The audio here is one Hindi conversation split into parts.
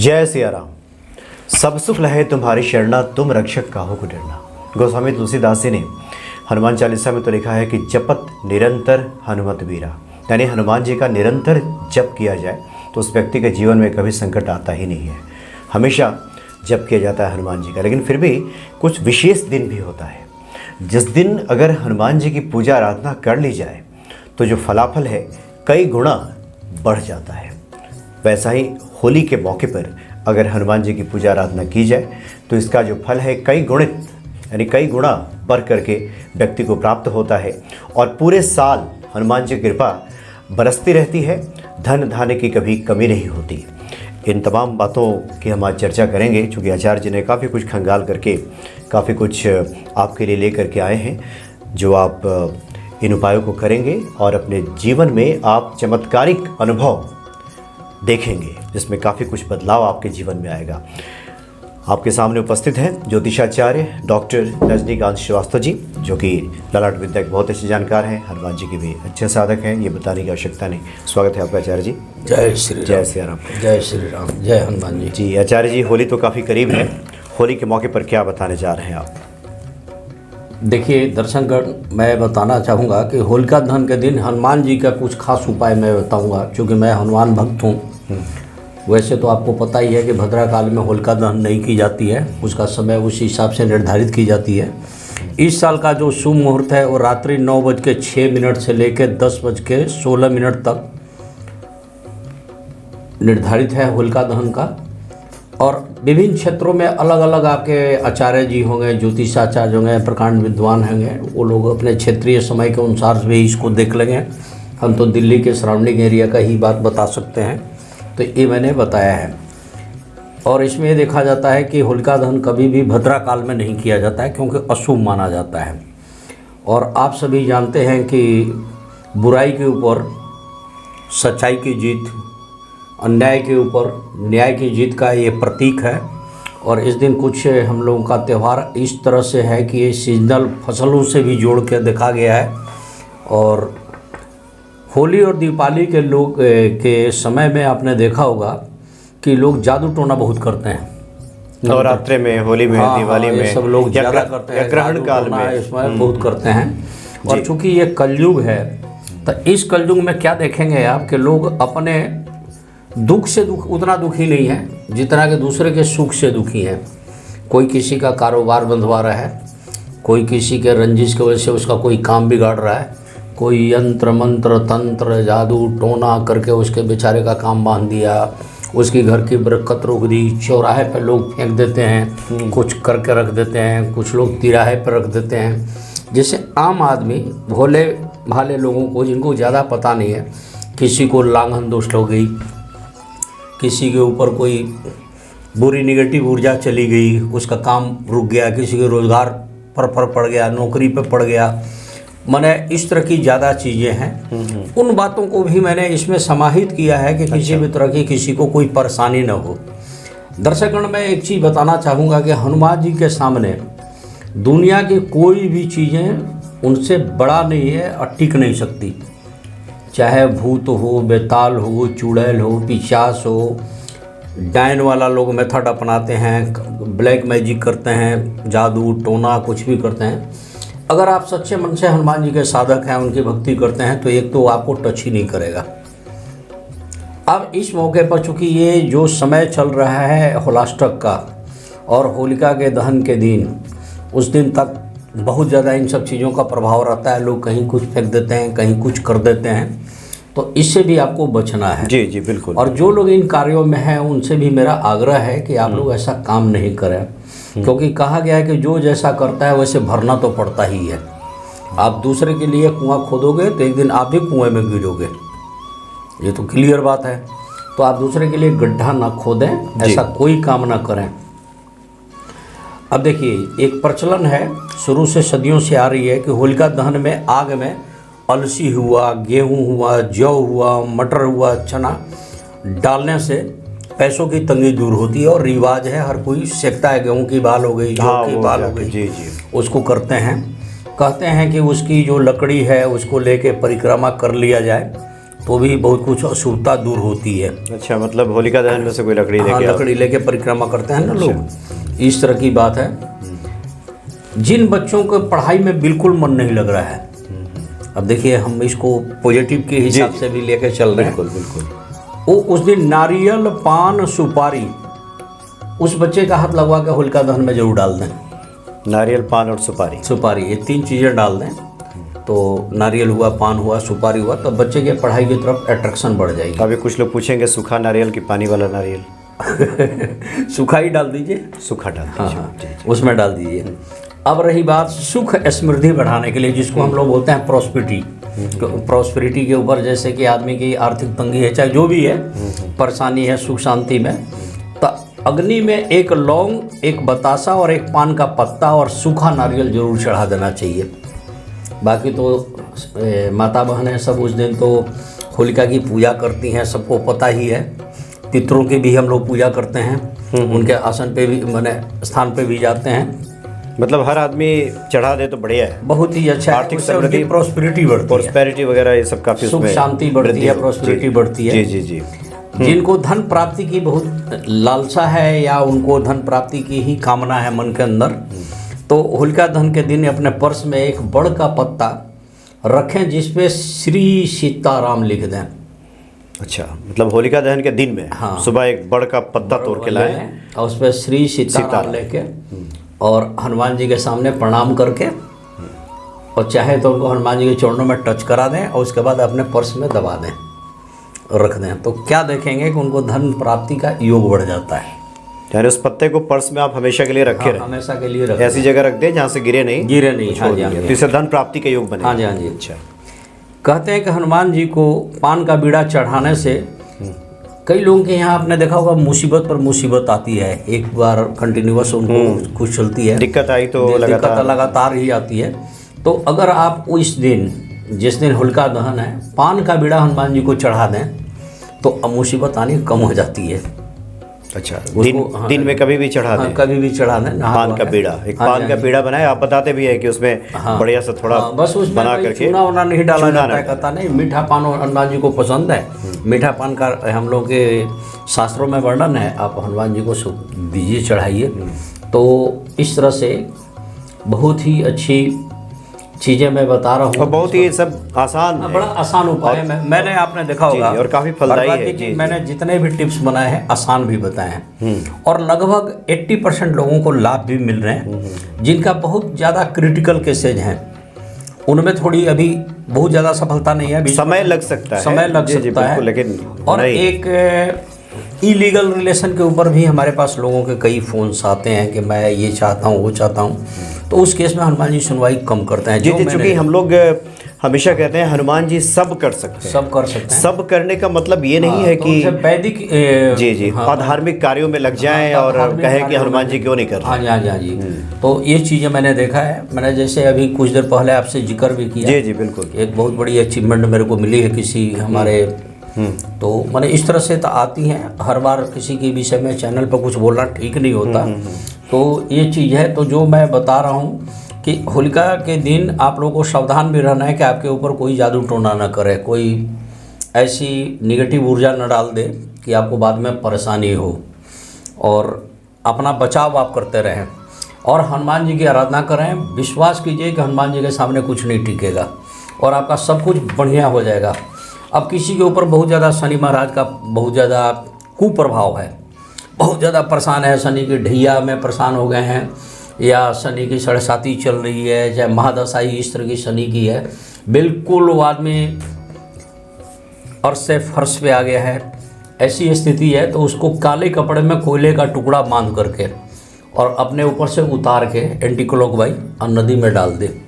जय सिया राम। सब सुख लहे तुम्हारी शरणा, तुम रक्षक काहू को डरना। गोस्वामी तुलसीदास जी ने हनुमान चालीसा में तो लिखा है कि जपत निरंतर हनुमत वीरा, यानी हनुमान जी का निरंतर जप किया जाए तो उस व्यक्ति के जीवन में कभी संकट आता ही नहीं है। हमेशा जप किया जाता है हनुमान जी का। लेकिन फिर भी कुछ विशेष दिन भी होता है जिस दिन अगर हनुमान जी की पूजा आराधना कर ली जाए तो जो फलाफल है कई गुना बढ़ जाता है। वैसा ही होली के मौके पर अगर हनुमान जी की पूजा आराधना की जाए तो इसका जो फल है कई गुणित यानी कई गुणा बढ़ करके व्यक्ति को प्राप्त होता है और पूरे साल हनुमान जी की कृपा बरसती रहती है, धन धान्य की कभी कमी नहीं होती। इन तमाम बातों की हम आज चर्चा करेंगे चूँकि आचार्य जी ने काफ़ी कुछ खंगाल करके काफ़ी कुछ आपके लिए ले करके आए हैं, जो आप इन उपायों को करेंगे और अपने जीवन में आप चमत्कारिक अनुभव देखेंगे जिसमें काफ़ी कुछ बदलाव आपके जीवन में आएगा। आपके सामने उपस्थित हैं ज्योतिषाचार्य डॉक्टर रजनीकांत श्रीवास्तव जी, जो कि ललाट विद्या के बहुत अच्छे जानकार हैं, हनुमान जी के भी अच्छे साधक हैं, ये बताने की आवश्यकता नहीं। स्वागत है आपका आचार्य जी। जय श्री राम। जय श्री राम। जय श्री राम। जय हनुमान जी। जी आचार्य जी, होली तो काफ़ी करीब है, होली के मौके पर क्या बताने जा रहे हैं आप? देखिए दर्शकगण, मैं बताना चाहूँगा कि होलिका दहन के दिन हनुमान जी का कुछ खास उपाय मैं बताऊँगा, क्योंकि मैं हनुमान भक्त हूँ। वैसे तो आपको पता ही है कि भद्रा काल में होलिका दहन नहीं की जाती है, उसका समय उस हिसाब से निर्धारित की जाती है। इस साल का जो शुभ मुहूर्त है वो रात्रि 9:06 से लेकर 10:16 तक निर्धारित है होलिका दहन का। और विभिन्न क्षेत्रों में अलग अलग आपके आचार्य जी होंगे, ज्योतिषाचार्य होंगे, प्रकांड विद्वान होंगे, वो लोग अपने क्षेत्रीय समय के अनुसार भी इसको देख लेंगे। हम तो दिल्ली के सराउंडिंग एरिया का ही बात बता सकते हैं, तो ये मैंने बताया है। और इसमें ये देखा जाता है कि होलिका दहन कभी भी भद्रा काल में नहीं किया जाता है, क्योंकि अशुभ माना जाता है। और आप सभी जानते हैं कि बुराई के ऊपर सच्चाई की जीत, अन्याय के ऊपर न्याय की जीत का ये प्रतीक है। और इस दिन कुछ हम लोगों का त्यौहार इस तरह से है कि ये सीजनल फसलों से भी जोड़ के देखा गया है। और होली और दीपावली के लोग के समय में आपने देखा होगा कि लोग जादू टोना बहुत करते हैं। नवरात्रि में, होली में, दिवाली में सब लोग ज़्यादा करते हैं, ग्रहण काल में इसमें बहुत करते हैं। और चूँकि ये कलयुग है तो इस कलयुग में क्या देखेंगे आप कि लोग अपने दुख से उतना दुखी नहीं है जितना कि दूसरे के सुख से दुखी है। कोई किसी का कारोबार बंधवा रहा है, कोई किसी के रंजिश की वजह से उसका कोई काम बिगाड़ रहा है, कोई यंत्र मंत्र तंत्र जादू टोना करके उसके बेचारे का काम बांध दिया, उसकी घर की बरकत रोक दी। चौराहे पर लोग फेंक देते हैं, कुछ करके रख देते हैं, कुछ लोग तिराहे पर रख देते हैं, जिससे आम आदमी भोले भाले लोगों को, जिनको ज़्यादा पता नहीं है, किसी को लांघन दोष हो गई, किसी के ऊपर कोई बुरी निगेटिव ऊर्जा चली गई, उसका काम रुक गया, किसी के रोज़गार पर पड़ गया, नौकरी पर पड़ गया, मैंने इस तरह की ज़्यादा चीज़ें हैं। उन बातों को भी मैंने इसमें समाहित किया है कि किसी भी तरह की किसी को कोई परेशानी न हो। दर्शकगण, मैं एक चीज़ बताना चाहूँगा कि हनुमान जी के सामने दुनिया की कोई भी चीज़ें उनसे बड़ा नहीं है और टिक नहीं सकती। चाहे भूत हो, बेताल हो, चुड़ैल हो, पिशाच हो, डायन वाला लोग मेथड अपनाते हैं, ब्लैक मैजिक करते हैं, जादू टोना कुछ भी करते हैं। अगर आप सच्चे मन से हनुमान जी के साधक हैं, उनकी भक्ति करते हैं, तो एक तो आपको टच ही नहीं करेगा। अब इस मौके पर चूँकि ये जो समय चल रहा है होलाष्टक का और होलिका के दहन के दिन, उस दिन तक बहुत ज़्यादा इन सब चीज़ों का प्रभाव रहता है। लोग कहीं कुछ फेंक देते हैं, कहीं कुछ कर देते हैं, तो इससे भी आपको बचना है। जी जी बिल्कुल। और जो लोग इन कार्यों में हैं उनसे भी मेरा आग्रह है कि आप लोग ऐसा काम नहीं करें, क्योंकि कहा गया है कि जो जैसा करता है वैसे भरना तो पड़ता ही है। आप दूसरे के लिए कुआं खोदोगे तो एक दिन आप भी कुएं में गिरोगे, ये तो क्लियर बात है। तो आप दूसरे के लिए गड्ढा ना खोदें, ऐसा कोई काम ना करें। अब देखिए, एक प्रचलन है, शुरू से सदियों से आ रही है कि होलिका दहन में आग में अलसी हुआ, गेहूं हुआ, जौ हुआ, मटर हुआ, चना डालने से पैसों की तंगी दूर होती है। और रिवाज है, हर कोई सेकता है, गेहूं की बाल हो गई, जौ की बाल हो गई, उसको करते हैं। कहते हैं कि उसकी जो लकड़ी है उसको लेके परिक्रमा कर लिया जाए तो भी बहुत कुछ अशुभता दूर होती है। अच्छा, मतलब होलिका दहन में से कोई लकड़ी हाँ, लेके आओ। लकड़ी लेके परिक्रमा करते हैं ना लोग, इस तरह की बात है। जिन बच्चों को पढ़ाई में बिल्कुल मन नहीं लग रहा है, अब देखिए हम इसको पॉजिटिव के हिसाब से भी लेके चल रहे हैं। बिल्कुल बिल्कुल। वो उस दिन नारियल, पान, सुपारी उस बच्चे का हाथ लगवा के होलिका दहन में जरूर डाल दें। नारियल, पान और सुपारी। सुपारी, ये 3 चीज़ें डाल दें तो नारियल हुआ, पान हुआ, सुपारी हुआ, तो बच्चे के पढ़ाई की तरफ अट्रैक्शन बढ़ जाएगी। अभी कुछ लोग पूछेंगे सूखा नारियल कि पानी वाला नारियल। सूखा ही डाल दीजिए, सूखा डाल हाँ दीजिए। हाँ, जी, जी। उसमें डाल दीजिए। अब रही बात सुख समृद्धि बढ़ाने के लिए, जिसको हम लोग बोलते हैं प्रॉस्पेरिटी। प्रॉस्पेरिटी के ऊपर जैसे कि आदमी की आर्थिक तंगी है, चाहे जो भी है, परेशानी है सुख शांति में, तो अग्नि में एक लौंग, एक बतासा और एक पान का पत्ता और सूखा नारियल जरूर चढ़ा देना चाहिए। बाकी तो माता बहनें सब उस दिन तो होलिका की पूजा करती हैं, सबको पता ही है। पितरों की भी हम लोग पूजा करते हैं, उनके आसन पे भी, माने स्थान पे भी जाते हैं। मतलब हर आदमी चढ़ा दे तो बढ़िया है। बहुत ही अच्छा है, आर्थिक उससे समृद्धि, उनकी प्रॉस्पेरिटी बढ़ती है, प्रॉस्पेरिटी वगैरह ये सब काफी सुख उसमें शांति बढ़ती है, प्रॉस्पेरिटी बढ़ती है। जी जी जी। जिनको धन प्राप्ति की बहुत लालसा है या उनको धन प्राप्ति की ही कामना है मन के अंदर, तो होलिका दहन के दिन अपने पर्स में एक बड़ का पत्ता रखें जिसपे श्री सीताराम लिख दें। अच्छा, मतलब होलिका दहन के दिन में हाँ। सुबह एक बड़ का पत्ता तोड़ के लाएं और उस पर श्री सीताराम लेके और हनुमान जी के सामने प्रणाम करके, और चाहे तो उनको हनुमान जी के चरणों में टच करा दें और उसके बाद अपने पर्स में दबा दें और रख दें, तो क्या देखेंगे कि उनको धन प्राप्ति का योग बढ़ जाता है। यानी उस पत्ते को पर्स में आप हमेशा के लिए रखे रहें, हमेशा के लिए रख ऐसी जगह रख दें जहाँ से गिरे नहीं। गिरे नहीं। हाँ जी, हाँ तो जी, इससे धन प्राप्ति का योग बने। हाँ जी, हाँ जी। अच्छा। कहते हैं कि हनुमान जी को पान का बीड़ा चढ़ाने से कई लोगों के यहाँ आपने देखा होगा मुसीबत पर मुसीबत आती है, एक बार कंटिन्यूअस उनको कुछ चलती है, दिक्कत आई तो दिक्कत लगातार ही आती है। तो अगर आप इस दिन, जिस दिन होलिका दहन है, पान का बीड़ा हनुमान जी को चढ़ा दें तो मुसीबत आनी कम हो जाती है। अच्छा, दिन में कभी भी चढ़ा दें। कभी भी चढ़ा दें। पान का बीड़ा, एक पान का बीड़ा बनाए, आप बताते भी है कि उसमें बढ़िया सा थोड़ा बस उसमें बना करके चूना वूना नहीं डाला जाता है, कहता नहीं मीठा पान हनुमान जी को पसंद है। मीठा पान का हम लोग के शास्त्रों में वर्णन है, आप हनुमान जी को दीजिए, चढ़ाइए। तो इस तरह से बहुत ही अच्छी चीज़ें मैं बता रहा हूँ, और बहुत ही सब आसान है। बड़ा आसान उपाय है। मैंने आपने देखा होगा, और काफ़ी फलदायी है। जी, मैंने जितने भी टिप्स बनाए हैं आसान भी बताए हैं, और लगभग 80% लोगों को लाभ भी मिल रहे हैं। जिनका बहुत ज़्यादा क्रिटिकल केसेज हैं उनमें थोड़ी अभी बहुत ज़्यादा सफलता नहीं है, समय लग सकता है, समय लग सकता है, लेकिन और एक इलीगल रिलेशन के ऊपर भी हमारे पास लोगों के कई फ़ोन्स आते हैं कि मैं ये चाहता हूँ, वो चाहता हूँ, तो उस केस में हनुमान जी सुनवाई कम करते हैं। जी जी, चूँकि हम लोग हमेशा कहते हैं हनुमान जी सब कर सकते हैं। सब कर सकते हैं। सब करने का मतलब ये नहीं है कि वैदिक जी जी अधार्मिक कार्यों में लग जाएं और कहें कि हनुमान जी क्यों नहीं कर रहे। हाँ जी, हाँ जी, हाँ जी। तो ये चीज़ें मैंने देखा है। मैंने जैसे अभी कुछ देर पहले आपसे जिक्र भी किया। जी जी बिल्कुल। एक बहुत बड़ी अचीवमेंट मेरे को मिली है किसी हमारे, तो मैंने इस तरह से तो आती हैं, हर बार किसी के विषय में चैनल पर कुछ बोलना ठीक नहीं होता। तो ये चीज़ है, तो जो मैं बता रहा हूँ कि होलिका के दिन आप लोगों को सावधान भी रहना है कि आपके ऊपर कोई जादू टोना ना करे, कोई ऐसी निगेटिव ऊर्जा न डाल दे कि आपको बाद में परेशानी हो, और अपना बचाव आप करते रहें और हनुमान जी की आराधना करें। विश्वास कीजिए कि हनुमान जी के सामने कुछ नहीं टिकेगा और आपका सब कुछ बढ़िया हो जाएगा। अब किसी के ऊपर बहुत ज़्यादा शनि महाराज का बहुत ज़्यादा कुप्रभाव है, बहुत ज़्यादा परेशान है, शनि की ढैया में परेशान हो गए हैं, या शनि की 7.5 चल रही है, चाहे महादशाई इस तरह की शनि की है, बिल्कुल वो आदमी अर्श से फर्श पे आ गया है, ऐसी स्थिति है, तो उसको काले कपड़े में कोयले का टुकड़ा बांध करके और अपने ऊपर से उतार के एंटी क्लॉकवाइज और नदी में डाल दे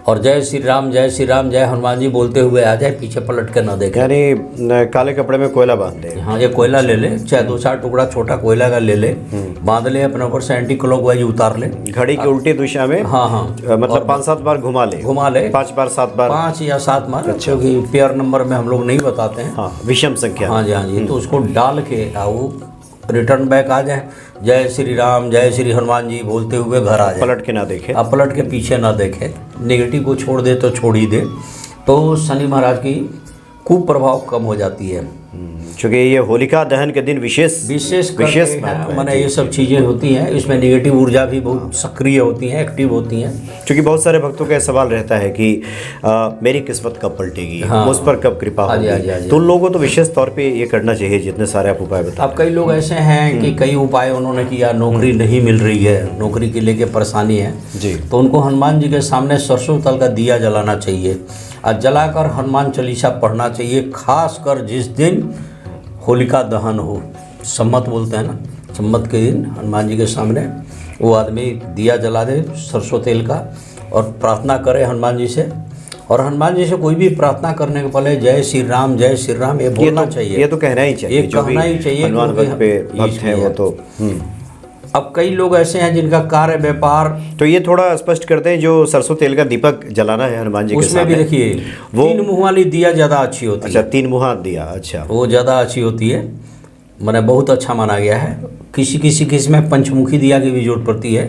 और जय श्री राम जय हनुमान जी बोलते हुए आ जाए, पीछे पलट के ना देखे। यानी काले कपड़े में कोयला बांध दे। हाँ, ये कोयला ले ले, चाहे 2-4 टुकड़ा छोटा कोयला का ले ले, बांध ले, अपने ऊपर से एंटी क्लॉकवाइज उतार ले, घड़ी की उल्टी दिशा में। हाँ हाँ, मतलब 5-7 बार घुमा ले 5 बार 7 बार, 5 या 7 बार, क्योंकि पेयर नंबर में हम लोग नहीं बताते हैं। हाँ, विषम संख्या। हाँ जी, हाँ जी। तो उसको डाल के वो रिटर्न बैक आ जाए, जय श्री राम जय श्री हनुमान जी बोलते हुए घर आ जाए, पलट के ना देखे। आप पलट के पीछे ना देखे, नेगेटिव को छोड़ दे तो छोड़ ही दे, तो शनि महाराज की कुप्रभाव कम हो जाती है। क्योंकि ये होलिका दहन के दिन विशेष महत्व है, है। ये सब चीज़ें होती हैं, इसमें निगेटिव ऊर्जा भी बहुत सक्रिय होती हैं, एक्टिव होती हैं। क्योंकि बहुत सारे भक्तों का यह सवाल रहता है कि मेरी किस्मत कब पलटेगी, मुझ पर कब कृपा होगी, तो उन लोगों को तो विशेष तौर पे ये करना चाहिए जितने सारे आप उपाय बताए। अब कई लोग ऐसे हैं कि कई उपाय उन्होंने किया, नौकरी नहीं मिल रही है, नौकरी के लेके परेशानी है जी, तो उनको हनुमान जी के सामने सरसों तेल का दिया जलाना चाहिए और जलाकर हनुमान चालीसा पढ़ना चाहिए, खास कर जिस दिन होलिका दहन हो। सम्मत बोलते हैं ना, सम्मत के दिन हनुमान जी के सामने वो आदमी दिया जला दे सरसों तेल का और प्रार्थना करे हनुमान जी से। और हनुमान जी से कोई भी प्रार्थना करने के पहले जय श्री राम ये बोलना चाहिए। ये तो कहना ही चाहिए, ये कहना ही चाहिए। हनुमान भक्त हैं वो तो। अब कई लोग ऐसे हैं जिनका कार्य व्यापार, तो ये थोड़ा स्पष्ट करते हैं, जो सरसों तेल का दीपक जलाना है हनुमान जी के सामने, उसमें भी देखिए वो 3 मुँह वाली दिया ज़्यादा अच्छी होती है। अच्छा, 3 मुहा दिया, अच्छा, वो ज़्यादा अच्छी होती है, मैंने बहुत अच्छा माना गया है। किसी किस में पंचमुखी दिया की भी जरूरत पड़ती है,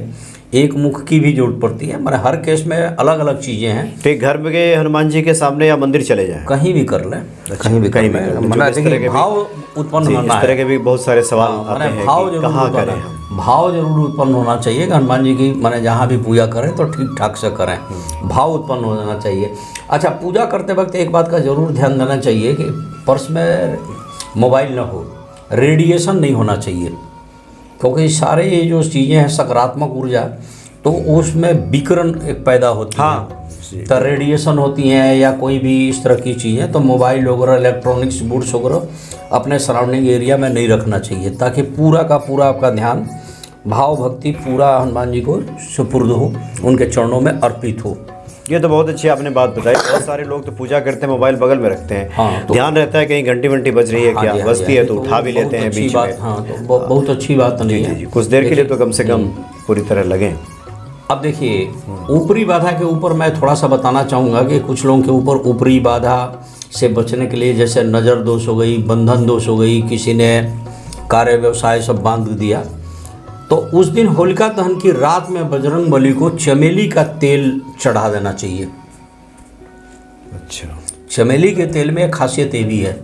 एक मुख की भी जरूरत पड़ती है, मैंने हर केस में अलग अलग चीज़ें हैं। तो एक घर में हनुमान जी के सामने या मंदिर चले जाएं, कहीं भी कर लें, कहीं भी भाव उत्पन्न होना है। इस तरह के भी बहुत सारे सवाल आते हैं कि कहाँ करें हम। भाव जरूर उत्पन्न होना चाहिए कि हनुमान जी की मैंने जहाँ भी पूजा करें तो ठीक ठाक से करें, भाव उत्पन्न हो जाना चाहिए। अच्छा, पूजा करते वक्त एक बात का जरूर ध्यान देना चाहिए कि पर्स में मोबाइल ना हो, रेडिएशन नहीं होना चाहिए, क्योंकि सारे ये जो चीज़ें हैं सकारात्मक ऊर्जा, तो उसमें विकिरण एक पैदा होती है, तो रेडिएशन होती हैं या कोई भी इस तरह की चीज़ें, तो मोबाइल वगैरह इलेक्ट्रॉनिक्स गुड्स वगैरह अपने सराउंडिंग एरिया में नहीं रखना चाहिए, ताकि पूरा का पूरा आपका ध्यान भाव भक्ति पूरा हनुमान जी को सुपुर्द हो, उनके चरणों में अर्पित हो। ये तो बहुत अच्छी आपने बात बताई। बहुत सारे लोग तो पूजा करते हैं मोबाइल बगल में रखते हैं, हाँ, तो ध्यान रहता है कहीं घंटी वंटी बज रही है क्या, बजती है तो उठा भी लेते हैं बीच में। हाँ, तो बहुत अच्छी बात नहीं है, कुछ देर के लिए तो कम से कम पूरी तरह लगें। अब देखिए, ऊपरी बाधा के ऊपर मैं थोड़ा सा बताना चाहूँगा कि कुछ लोगों के ऊपर ऊपरी बाधा से बचने के लिए, जैसे नज़र दोष हो गई, बंधन दोष हो गई, किसी ने कार्य व्यवसाय सब बांध दिया, तो उस दिन होलिका दहन की रात में बजरंग बली को चमेली का तेल चढ़ा देना चाहिए। अच्छा, चमेली के तेल में एक खासियत ये भी है,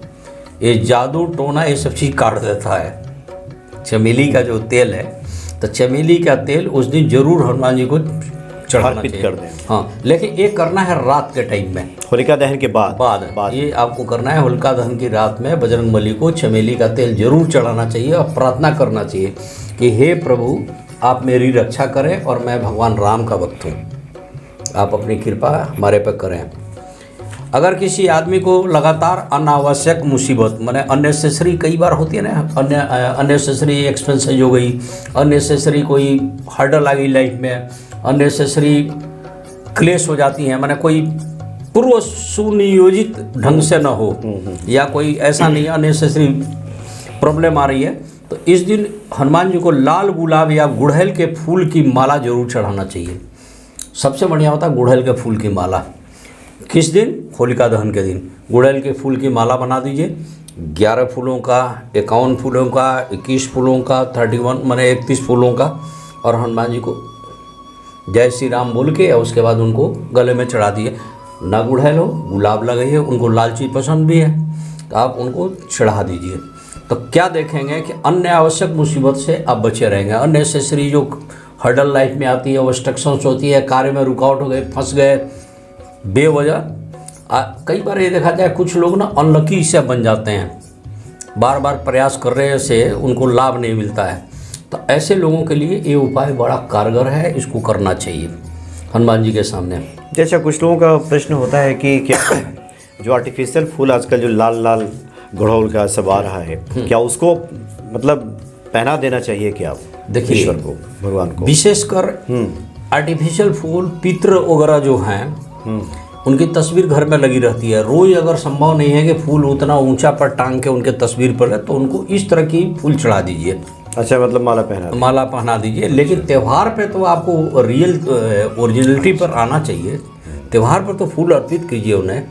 ये जादू टोना ये सब चीज़ काट देता है। चमेली का जो तेल है, तो चमेली का तेल उस दिन जरूर हनुमान जी को चढ़ाना चाहिए। कर दें। हाँ, लेकिन ये करना है रात के टाइम में, होलिका दहन के बाद ये आपको करना है। होलिका दहन की रात में बजरंग बली को चमेली का तेल जरूर चढ़ाना चाहिए और प्रार्थना करना चाहिए कि हे प्रभु, आप मेरी रक्षा करें और मैं भगवान राम का भक्त हूँ, आप अपनी कृपा हमारे पर करें। अगर किसी आदमी को लगातार अनावश्यक मुसीबत, माने अननेसेसरी कई बार होती है ना, अननेसेसरी एक्सपेंसेज हो गई, अननेसेसरी कोई हर्डल आ गई लाइफ में, अननेसेसरी क्लेश हो जाती हैं, माने कोई पूर्व सुनियोजित ढंग से ना हो, या कोई ऐसा नहीं अननेसेसरी प्रॉब्लम आ रही है, तो इस दिन हनुमान जी को लाल गुलाब या गुड़हल के फूल की माला जरूर चढ़ाना चाहिए। सबसे बढ़िया होता है गुड़हल के फूल की माला। किस दिन? होलिका दहन के दिन गुड़हल के फूल की माला बना दीजिए, 11 फूलों का, 51 फूलों का, 21 फूलों का, 31 माने 31 फूलों का, और हनुमान जी को जय श्री राम बोल के और उसके बाद उनको गले में चढ़ा दिए। ना गुड़हल हो, गुलाब लगाइए, उनको लाल चीज़ पसंद भी है तो आप उनको चढ़ा दीजिए। तो क्या देखेंगे कि अन्य आवश्यक मुसीबत से आप बचे रहेंगे। अननेसेसरी जो हर्डल लाइफ में आती है, ऑब्स्ट्रक्शंस होती है, कार्य में रुकावट हो गए, फंस गए बेवजह। कई बार ये देखा जाए कुछ लोग ना अनलकी से बन जाते हैं, बार बार प्रयास कर रहे से उनको लाभ नहीं मिलता है, तो ऐसे लोगों के लिए ये उपाय बड़ा कारगर है, इसको करना चाहिए हनुमान जी के सामने। जैसा कुछ लोगों का प्रश्न होता है कि क्या जो आर्टिफिशियल फूल आजकल जो लाल लाल गुड़हल का सब आ रहा है, क्या उसको मतलब पहना देना चाहिए क्या? देखिए, ईश्वर को, भगवान को, विशेषकर आर्टिफिशियल फूल पित्र वगैरह जो हैं उनकी तस्वीर घर में लगी रहती है। रोज़ अगर संभव नहीं है कि फूल उतना ऊंचा पर टांग के उनके तस्वीर पर है, तो उनको इस तरह की फूल चढ़ा दीजिए। अच्छा, मतलब माला पहना दीजिए। लेकिन त्यौहार पे तो आपको रियल ओरिजिनलिटी पर आना चाहिए। त्यौहार पर तो फूल अर्पित कीजिए उन्हें,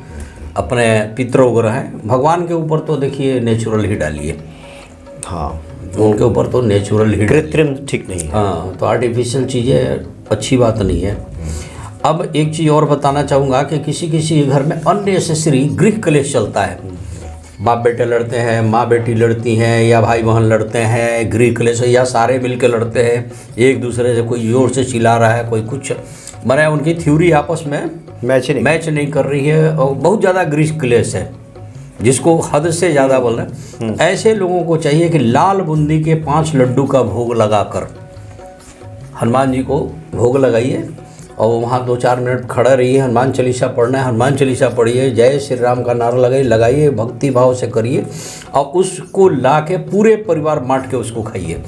अपने पितर वगैरह हैं, भगवान के ऊपर तो देखिए नेचुरल ही डालिए। हाँ, उनके ऊपर तो नेचुरल ही, कृत्रिम ठीक नहीं है। हाँ, तो आर्टिफिशियल चीज़ें अच्छी बात नहीं है। अब एक चीज़ और बताना चाहूँगा कि किसी किसी के घर में अननेसेसरी गृह कलेश चलता है। बाप बेटे लड़ते हैं, माँ बेटी लड़ती हैं, या भाई बहन लड़ते हैं, गृह कलेश, या सारे मिलकर लड़ते हैं एक दूसरे से, कोई जोर से चिल्ला रहा है, कोई कुछ, माने उनकी थ्योरी आपस में मैच नहीं कर रही है, और बहुत ज़्यादा गृह कलेश है जिसको हद से ज़्यादा बोल रहे हैं। ऐसे लोगों को चाहिए कि लाल बूंदी के 5 लड्डू का भोग लगाकर हनुमान जी को भोग लगाइए और वहाँ 2-4 मिनट खड़ा रहिए, हनुमान चालीसा पढ़ना है, हनुमान चालीसा पढ़िए, जय श्री राम का नारा लगाइए, भक्ति भाव से करिए और उसको ला के पूरे परिवार बांट के उसको खाइए।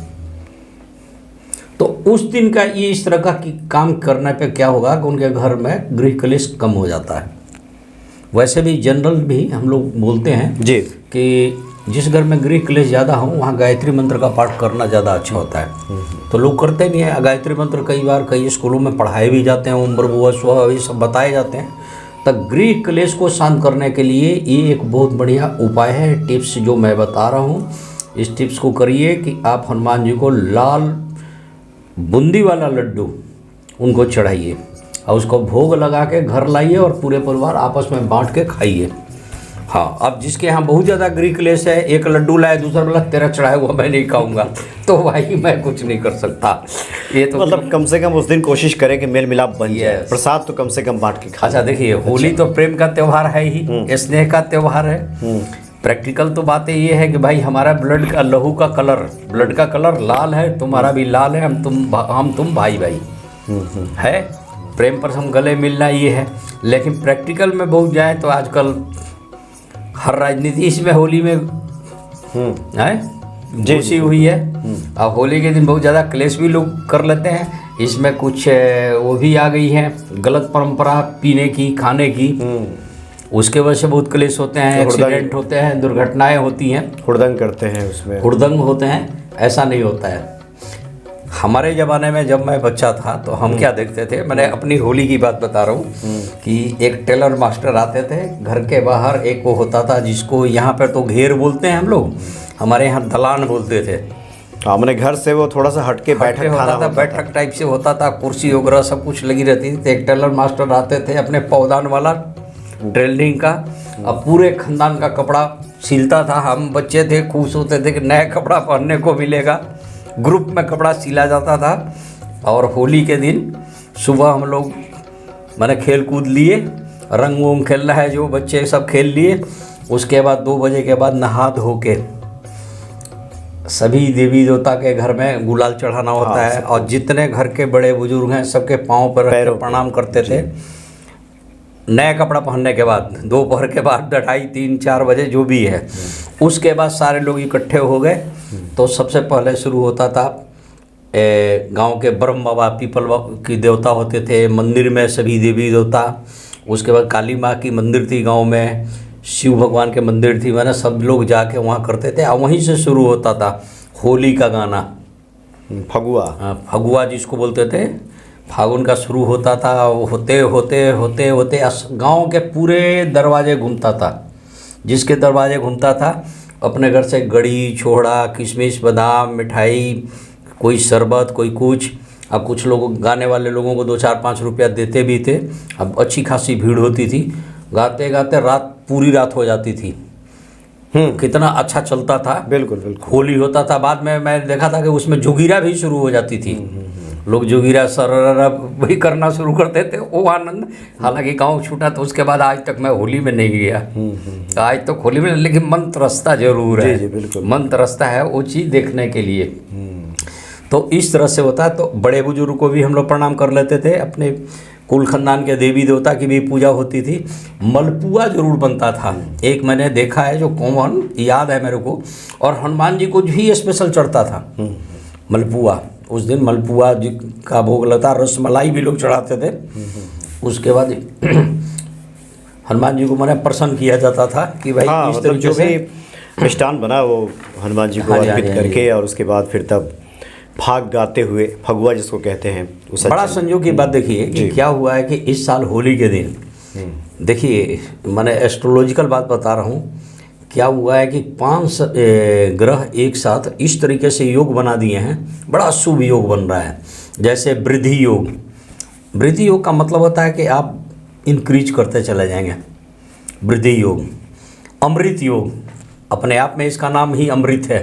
तो उस दिन का ये इस तरह का काम करने पे क्या होगा कि उनके घर में गृह कलेश कम हो जाता है। वैसे भी जनरल भी हम लोग बोलते हैं जी कि जिस घर में गृह कलेश ज़्यादा हो वहाँ गायत्री मंत्र का पाठ करना ज़्यादा अच्छा होता है। तो लोग करते नहीं है गायत्री मंत्र, कई बार कई स्कूलों में पढ़ाए भी जाते हैं, उम्र बुआ स्व ये सब बताए जाते हैं। तो गृह कलेश को शांत करने के लिए ये एक बहुत बढ़िया उपाय है, टिप्स जो मैं बता रहा हूँ। इस टिप्स को करिए कि आप हनुमान जी को लाल बूंदी वाला लड्डू उनको चढ़ाइए और उसको भोग लगा के घर लाइए और पूरे परिवार आपस में बांट के खाइए। हाँ, अब जिसके यहाँ बहुत ज़्यादा गृह कलेश है, एक लड्डू लाए, दूसरा बोला तेरा चढ़ाया हुआ मैं नहीं खाऊंगा, तो भाई मैं कुछ नहीं कर सकता। ये तो मतलब कम से कम उस दिन कोशिश करें कि मेल मिलाप बन जाए, प्रसाद तो कम से कम बांट के खा। अच्छा देखिए, होली तो प्रेम का त्यौहार है ही, स्नेह का त्यौहार है। प्रैक्टिकल तो बातें ये है कि भाई हमारा ब्लड का लहू का कलर, ब्लड का कलर लाल है, तुम्हारा भी लाल है, हम तुम भाई भाई है, प्रेम पर हम गले मिलना ये है। लेकिन प्रैक्टिकल में बहुत जाए तो आजकल हर राजनीति इसमें होली में है घुसी हुई है। अब होली के दिन बहुत ज़्यादा क्लेश भी लोग कर लेते हैं, इसमें कुछ वो भी आ गई है गलत परंपरा पीने की, खाने की, उसके वजह से बहुत क्लेश होते हैं, एक्सीडेंट होते हैं, दुर्घटनाएं होती हैं, हुड़दंग करते हैं, उसमें हुड़दंग होते हैं। ऐसा नहीं होता है। हमारे ज़माने में जब मैं बच्चा था तो हम क्या देखते थे, मैंने अपनी होली की बात बता रहा हूँ कि एक टेलर मास्टर आते थे, घर के बाहर एक वो होता था जिसको यहाँ पर तो घेर बोलते हैं हम लोग, हमारे यहाँ दलान बोलते थे। हमने घर से वो थोड़ा सा हटके बैठक होता था, बैठक टाइप से होता था, कुर्सी वगैरह सब कुछ लगी रहती थी। तो एक टेलर मास्टर आते थे अपने पौधान वाला टेलरिंग का, अब पूरे खानदान का कपड़ा सिलता था। हम बच्चे थे, खुश होते थे कि नया कपड़ा पहनने को मिलेगा। ग्रुप में कपड़ा सिला जाता था और होली के दिन सुबह हम लोग मैंने खेल कूद लिए, रंग वंग खेलना है जो बच्चे सब खेल लिए। उसके बाद 2 बजे के बाद नहा धो के सभी देवी देवता के घर में गुलाल चढ़ाना होता है और जितने घर के बड़े बुजुर्ग हैं सबके पाँव पर रख के प्रणाम करते थे। नया कपड़ा पहनने के बाद दोपहर के बाद 2:30-3-4 बजे जो भी है, उसके बाद सारे लोग इकट्ठे हो गए। तो सबसे पहले शुरू होता था गांव के ब्रह्म बाबा, पीपल की देवता होते थे, मंदिर में सभी देवी देवता। उसके बाद काली माँ की मंदिर थी गांव में, शिव भगवान के मंदिर थी, मैंने सब लोग जाके वहाँ करते थे और वहीं से शुरू होता था होली का गाना, फगुआ। फगुआ जिसको बोलते थे, फागुन का शुरू होता था। होते होते होते होते गांव के पूरे दरवाजे घूमता था। जिसके दरवाजे घूमता था अपने घर से गड़ी, छोड़ा, किशमिश, बादाम, मिठाई, कोई शरबत, कोई कुछ। अब कुछ लोग गाने वाले लोगों को 2-4-5 रुपया देते भी थे। अब अच्छी खासी भीड़ होती थी, गाते गाते रात पूरी रात हो जाती थी। कितना अच्छा चलता था। बिल्कुल बिल्कुल। होली होता था, बाद में मैं देखा था कि उसमें जोगिरा भी शुरू हो जाती थी। लोग जोगिरा सररा वही करना शुरू करते थे, वो आनंद। हालांकि गांव छूटा तो उसके बाद आज तक मैं होली में नहीं गया, आज तक होली में, लेकिन मन तरसता जरूर है। जी बिल्कुल, मन तरसता है वो चीज़ देखने के लिए। तो इस तरह से होता है। तो बड़े बुजुर्ग को भी हम लोग प्रणाम कर लेते थे, अपने कुल खानदान के देवी देवता की भी पूजा होती थी। मलपुआ जरूर बनता था, एक मैंने देखा है जो कॉमन याद है मेरे को, और हनुमान जी को भी स्पेशल चढ़ता था मलपुआ। उस दिन मलपुआ जी का भोग लगता, रसमलाई भी लोग चढ़ाते थे। उसके बाद हनुमान जी को मैंने प्रसन्न किया जाता था कि भाई इस मतलब तरीके से मिष्ठान बना वो हनुमान जी को अर्पित करके, और उसके बाद फिर तब फाग गाते हुए, फगुआ जिसको कहते हैं। बड़ा संयोग की बात देखिए कि क्या हुआ है कि इस साल होली के दिन, देखिए मैंने एस्ट्रोलॉजिकल बात बता रहा हूँ, क्या हुआ है कि 5 ग्रह एक साथ इस तरीके से योग बना दिए हैं, बड़ा शुभ योग बन रहा है। जैसे वृद्धि योग, वृद्धि योग का मतलब होता है कि आप इंक्रीज करते चले जाएंगे। वृद्धि योग। अमृत योग, अपने आप में इसका नाम ही अमृत है।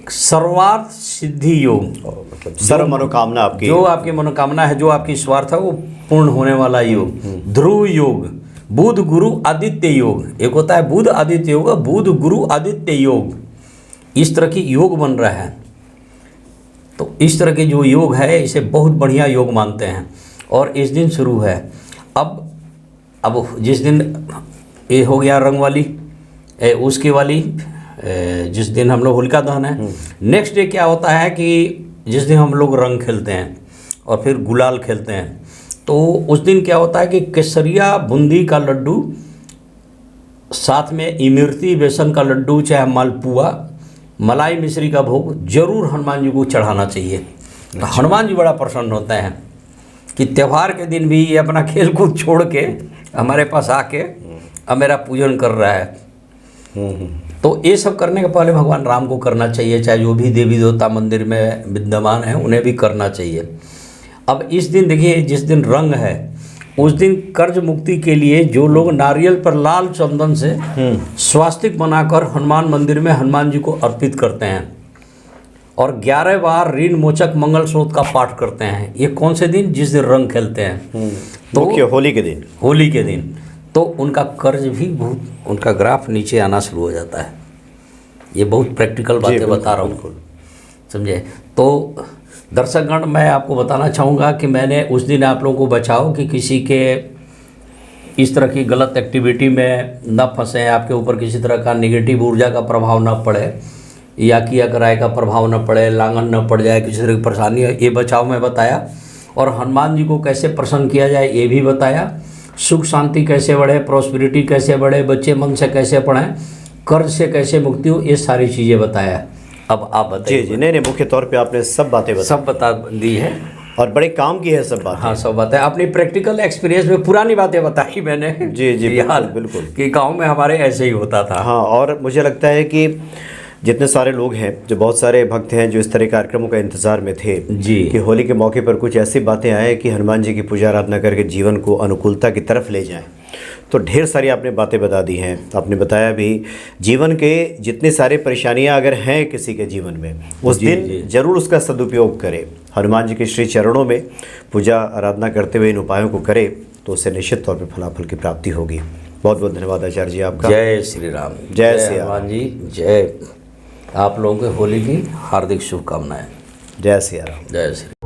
सर्वार्थ सिद्धि योग, मतलब सर्व मनोकामना आपकी, जो आपकी मनोकामना है, जो आपकी स्वार्थ है, वो पूर्ण होने वाला योग। ध्रुव योग, बुध गुरु आदित्य योग। एक होता है बुध आदित्य योग, बुध गुरु आदित्य योग। इस तरह की योग बन रहा है। तो इस तरह के जो योग है, इसे बहुत बढ़िया योग मानते हैं। और इस दिन शुरू है। अब जिस दिन ये हो गया रंग वाली, उसके वाली जिस दिन हम लोग होलिका दहन है, नेक्स्ट डे क्या होता है कि जिस दिन हम लोग रंग खेलते हैं और फिर गुलाल खेलते हैं, तो उस दिन क्या होता है कि केसरिया बूंदी का लड्डू, साथ में इमरती बेसन का लड्डू, चाहे मालपुआ, मलाई मिश्री का भोग जरूर हनुमान जी को चढ़ाना चाहिए। तो हनुमान जी बड़ा प्रसन्न होते हैं कि त्यौहार के दिन भी ये अपना खेल कूद छोड़ के हमारे पास आके अब मेरा पूजन कर रहा है। तो ये सब करने के पहले भगवान राम को करना चाहिए, चाहे जो भी देवी देवता मंदिर में विद्यमान है उन्हें भी करना चाहिए। अब इस दिन देखिए, जिस दिन रंग है उस दिन कर्ज मुक्ति के लिए जो लोग नारियल पर लाल चंदन से स्वास्तिक बनाकर हनुमान मंदिर में हनुमान जी को अर्पित करते हैं और 11 बार ऋण मोचक मंगल स्रोत का पाठ करते हैं। ये कौन से दिन? जिस दिन रंग खेलते हैं, तो होली के दिन। होली के दिन तो उनका कर्ज भी बहुत, उनका ग्राफ नीचे आना शुरू हो जाता है। ये बहुत प्रैक्टिकल बातें बता रहा हूँ, समझे। तो दर्शकगण, मैं आपको बताना चाहूँगा कि मैंने उस दिन आप लोगों को बचाओ कि किसी के इस तरह की गलत एक्टिविटी में न फंसें, आपके ऊपर किसी तरह का नेगेटिव ऊर्जा का प्रभाव न पड़े या किया कराए का प्रभाव न पड़े, लांगन न पड़ जाए, किसी तरह की परेशानी है, ये बचाव में बताया। और हनुमान जी को कैसे प्रसन्न किया जाए ये भी बताया। सुख शांति कैसे बढ़े, प्रॉस्पेरिटी कैसे बढ़े, बच्चे मन से कैसे पढ़ें, कर्ज से कैसे मुक्ति हो, ये सारी चीज़ें बताया। अब आप बताइए। जी, नहीं, मुख्य तौर पे आपने सब बातें सब बता दी है और बड़े काम की है सब बातें। हाँ, सब बातें अपनी प्रैक्टिकल एक्सपीरियंस में पुरानी बातें बताई मैंने। जी यार बिल्कुल कि गांव में हमारे ऐसे ही होता था। हाँ, और मुझे लगता है कि जितने सारे लोग हैं, जो बहुत सारे भक्त हैं जो इस तरह कार्यक्रमों का इंतज़ार में थे जी, कि होली के मौके पर कुछ ऐसी बातें आए कि हनुमान जी की पूजा आराधना करके जीवन को अनुकूलता की तरफ ले जाएं। तो ढेर सारी आपने बातें बता दी हैं। आपने बताया भी जीवन के जितनी सारी परेशानियां अगर हैं किसी के जीवन में, उस दिन ज़रूर उसका सदुपयोग करें। हनुमान जी के श्री चरणों में पूजा आराधना करते हुए इन उपायों को करे तो उससे निश्चित तौर पर फलाफल की प्राप्ति होगी। बहुत बहुत धन्यवाद आचार्य जी आपका। जय श्री राम। जय श्री हनुमान जी। जय। आप लोगों के होली की हार्दिक शुभकामनाएं। जय श्री राम। जय श्री